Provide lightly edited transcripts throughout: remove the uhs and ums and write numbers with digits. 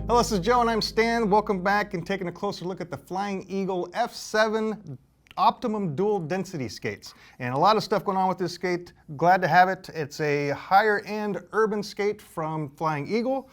Hello, this is Joe and I'm Stan. Welcome back and taking a closer look at the Flying Eagle F7 Optimum dual density skates. And a lot of stuff going on with this skate. Glad to have it. It's a higher end urban skate from Flying Eagle.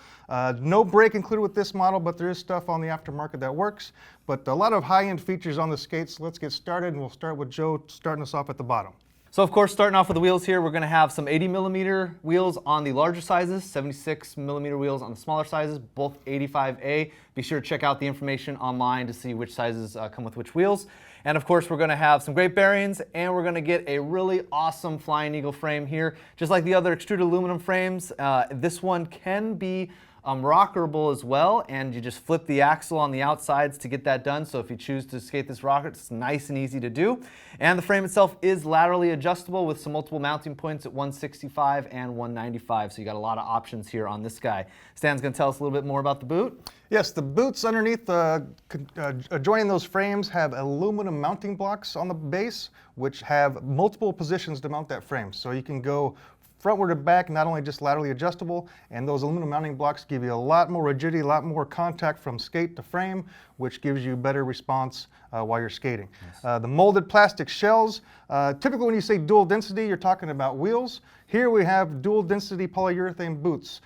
No brake included with this model, but there is stuff on the aftermarket that works. But a lot of high end features on the skates. Let's get started and we'll start with Joe starting us off at the bottom. So of course, starting off with the wheels here, we're going to have some 80mm wheels on the larger sizes, 76mm wheels on the smaller sizes, both 85A. Be sure to check out the information online to see which sizes come with which wheels. And of course, we're going to have some great bearings, and we're going to get a really awesome Flying Eagle frame here. Just like the other extruded aluminum frames, this one can be rockerable as well, and you just flip the axle on the outsides to get that done. So if you choose to skate this rocker, it's nice and easy to do. And the frame itself is laterally adjustable with some multiple mounting points at 165 and 195. So you got a lot of options here on this guy. Stan's going to tell us a little bit more about the boot. Yes, the boots underneath adjoining those frames have aluminum mounting blocks on the base, which have multiple positions to mount that frame. So you can go frontward to back, not only just laterally adjustable, and those aluminum mounting blocks give you a lot more rigidity, a lot more contact from skate to frame, which gives you better response while you're skating. Yes. The molded plastic shells, typically when you say dual density, you're talking about wheels. Here we have dual density polyurethane boots.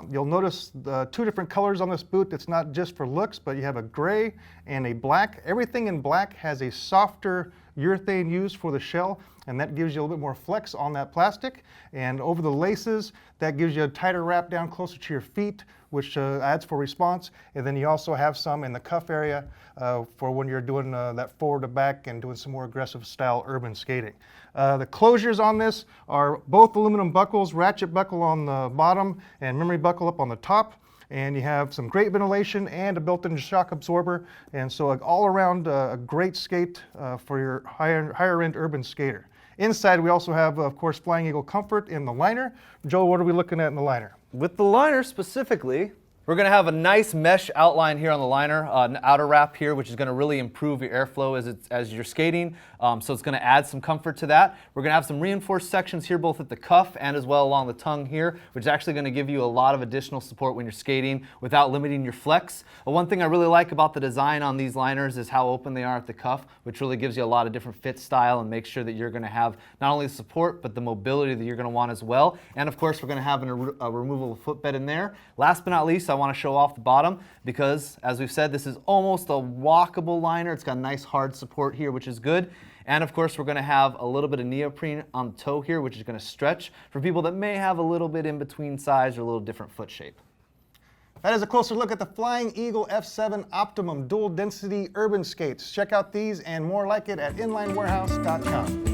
You'll notice two different colors on this boot. It's not just for looks, but you have a gray and a black. Everything in black has a softer urethane used for the shell, and that gives you a little bit more flex on that plastic. And over the laces, that gives you a tighter wrap down closer to your feet, which adds for response. And then you also have some in the cuff area for when you're doing that forward to back and doing some more aggressive style urban skating. The closures on this are both aluminum buckles, ratchet buckle on the bottom and memory buckle up on the top. And you have some great ventilation and a built-in shock absorber. And so all around a great skate for your higher end urban skater. Inside we also have, of course, Flying Eagle comfort in the liner. Joe, what are we looking at in the liner? With the liner specifically, we're going to have a nice mesh outline here on the liner, an outer wrap here, which is going to really improve your airflow as you're skating. So it's going to add some comfort to that. We're going to have some reinforced sections here, both at the cuff and as well along the tongue here, which is actually going to give you a lot of additional support when you're skating without limiting your flex. But one thing I really like about the design on these liners is how open they are at the cuff, which really gives you a lot of different fit style and makes sure that you're going to have not only the support, but the mobility that you're going to want as well. And of course, we're going to have a removable footbed in there. Last but not least, I want to show off the bottom because, as we've said, this is almost a walkable liner. It's got nice hard support here, which is good. And of course, we're going to have a little bit of neoprene on the toe here, which is going to stretch for people that may have a little bit in between size or a little different foot shape. That is a closer look at the Flying Eagle F7 Optimum dual density urban skates. Check out these and more like it at inlinewarehouse.com.